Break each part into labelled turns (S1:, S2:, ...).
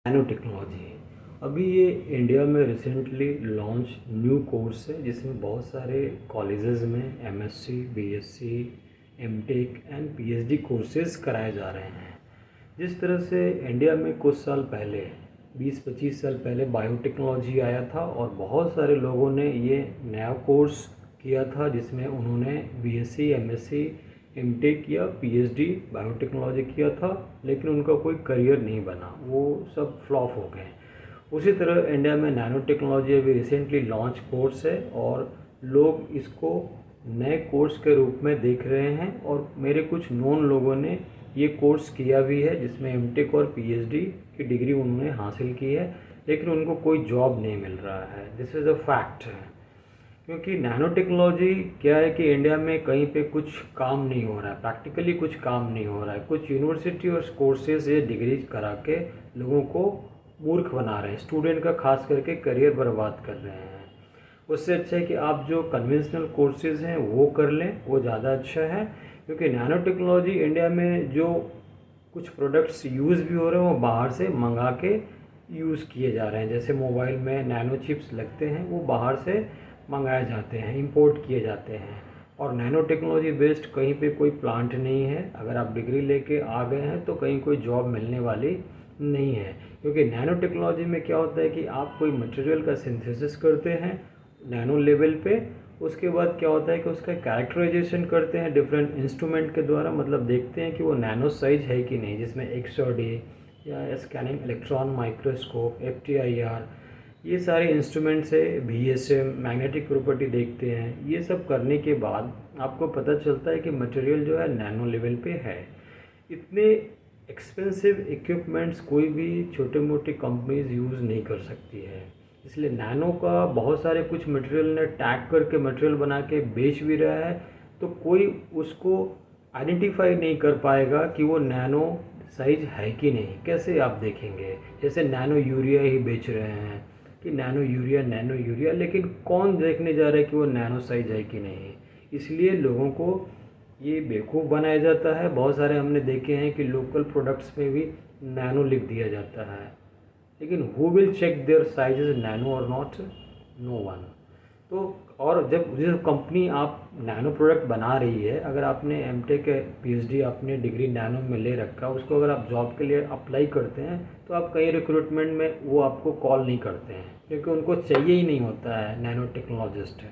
S1: Nano technology अभी ये India में रिसेंटली लॉन्च न्यू कोर्स है जिसमें बहुत सारे कॉलेजेस में MSc, BSc, MTech and PhD courses कराए जा रहे हैं। जिस तरह से इंडिया में कुछ साल पहले 20-25 साल पहले बायोटेक्नोलॉजी आया था और बहुत सारे लोगों ने ये नया कोर्स किया था जिसमें उन्होंने बीएससी, एमएससी, एमटेक या पीएचडी बायोटेक्नोलॉजी किया था, लेकिन उनका कोई करियर नहीं बना, वो सब फ्लॉप हो गए। उसी तरह इंडिया में नैनो टेक्नोलॉजी अभी रिसेंटली लॉन्च कोर्स है और लोग इसको नए कोर्स के रूप में देख रहे हैं और मेरे कुछ नोन लोगों ने ये कोर्स किया भी है जिसमें एमटेक और पीएचडी की डिग्री उन्होंने हासिल की है, लेकिन उनको कोई जॉब नहीं मिल रहा है। दिस इज़ अ फैक्ट है, क्योंकि नैनो टेक्नोलॉजी क्या है कि इंडिया में कहीं पे कुछ काम नहीं हो रहा है, प्रैक्टिकली कुछ काम नहीं हो रहा है। कुछ यूनिवर्सिटी और कोर्सेज ये डिग्री करा के लोगों को मूर्ख बना रहे हैं, स्टूडेंट का खास करके करियर बर्बाद कर रहे हैं। उससे अच्छा है कि आप जो कन्वेंशनल कोर्सेज हैं वो कर लें, वो ज़्यादा अच्छा है। क्योंकि नैनो टेक्नोलॉजी इंडिया में जो कुछ प्रोडक्ट्स यूज़ भी हो रहे हैं वो बाहर से मंगा के यूज़ किए जा रहे हैं। जैसे मोबाइल में नैनो चिप्स लगते हैं, वो बाहर से मंगाए जाते हैं, इंपोर्ट किए जाते हैं। और नैनो टेक्नोलॉजी बेस्ड कहीं पे कोई प्लांट नहीं है। अगर आप डिग्री लेके आ गए हैं तो कहीं कोई जॉब मिलने वाली नहीं है। क्योंकि नैनो टेक्नोलॉजी में क्या होता है कि आप कोई मटेरियल का सिंथेसिस करते हैं नैनो लेवल पे, उसके बाद क्या होता है कि उसका कैरेक्टराइजेशन करते हैं डिफरेंट इंस्ट्रूमेंट के द्वारा, मतलब देखते हैं कि वो नैनो साइज है कि नहीं, जिसमें एक्स-रे या स्कैनिंग इलेक्ट्रॉन माइक्रोस्कोप, FTIR, ये सारे इंस्ट्रूमेंट्स है, VSM, मैग्नेटिक प्रॉपर्टी देखते हैं। ये सब करने के बाद आपको पता चलता है कि मटेरियल जो है नैनो लेवल पे है। इतने एक्सपेंसिव इक्विपमेंट्स कोई भी छोटे मोटी कंपनीज यूज़ नहीं कर सकती है, इसलिए नैनो का बहुत सारे कुछ मटेरियल ने टैग करके मटेरियल बना के बेच भी रहा है, तो कोई उसको आइडेंटिफाई नहीं कर पाएगा कि वो नैनो साइज है कि नहीं। कैसे आप देखेंगे? जैसे नैनो यूरिया ही बेच रहे हैं कि नैनो यूरिया, लेकिन कौन देखने जा रहा है कि वो नैनो साइज है कि नहीं। इसलिए लोगों को ये बेवकूफ़ बनाया जाता है। बहुत सारे हमने देखे हैं कि लोकल प्रोडक्ट्स में भी नैनो लिख दिया जाता है, लेकिन who will check their size is nano और नॉट? No one. तो और जब जिस कंपनी आप नैनो प्रोडक्ट बना रही है, अगर आपने एमटेक पीएचडी आपने डिग्री नैनो में ले रखा, उसको अगर आप जॉब के लिए अप्लाई करते हैं तो आप कहीं रिक्रूटमेंट में वो आपको कॉल नहीं करते हैं, क्योंकि उनको चाहिए ही नहीं होता है नैनो टेक्नोलॉजिस्ट है।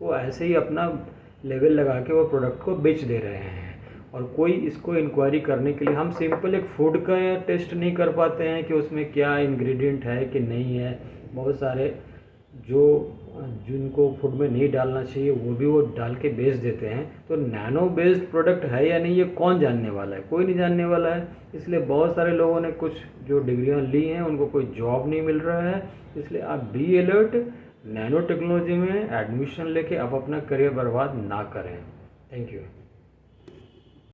S1: वो ऐसे ही अपना लेवल लगा के वो प्रोडक्ट को बेच दे रहे हैं और कोई इसको इंक्वायरी करने के लिए, हम सिंपल एक फूड का टेस्ट नहीं कर पाते हैं कि उसमें क्या इंग्रेडिएंट है कि नहीं है। बहुत सारे जिनको फूड में नहीं डालना चाहिए वो भी वो डाल के बेच देते हैं। तो नैनो बेस्ड प्रोडक्ट है या नहीं, ये कौन जानने वाला है? कोई नहीं जानने वाला है। इसलिए बहुत सारे लोगों ने कुछ जो डिग्रियां ली हैं उनको कोई जॉब नहीं मिल रहा है। इसलिए आप बी अलर्ट, नैनो टेक्नोलॉजी में एडमिशन लेके आप अपना करियर बर्बाद ना करें। Thank you.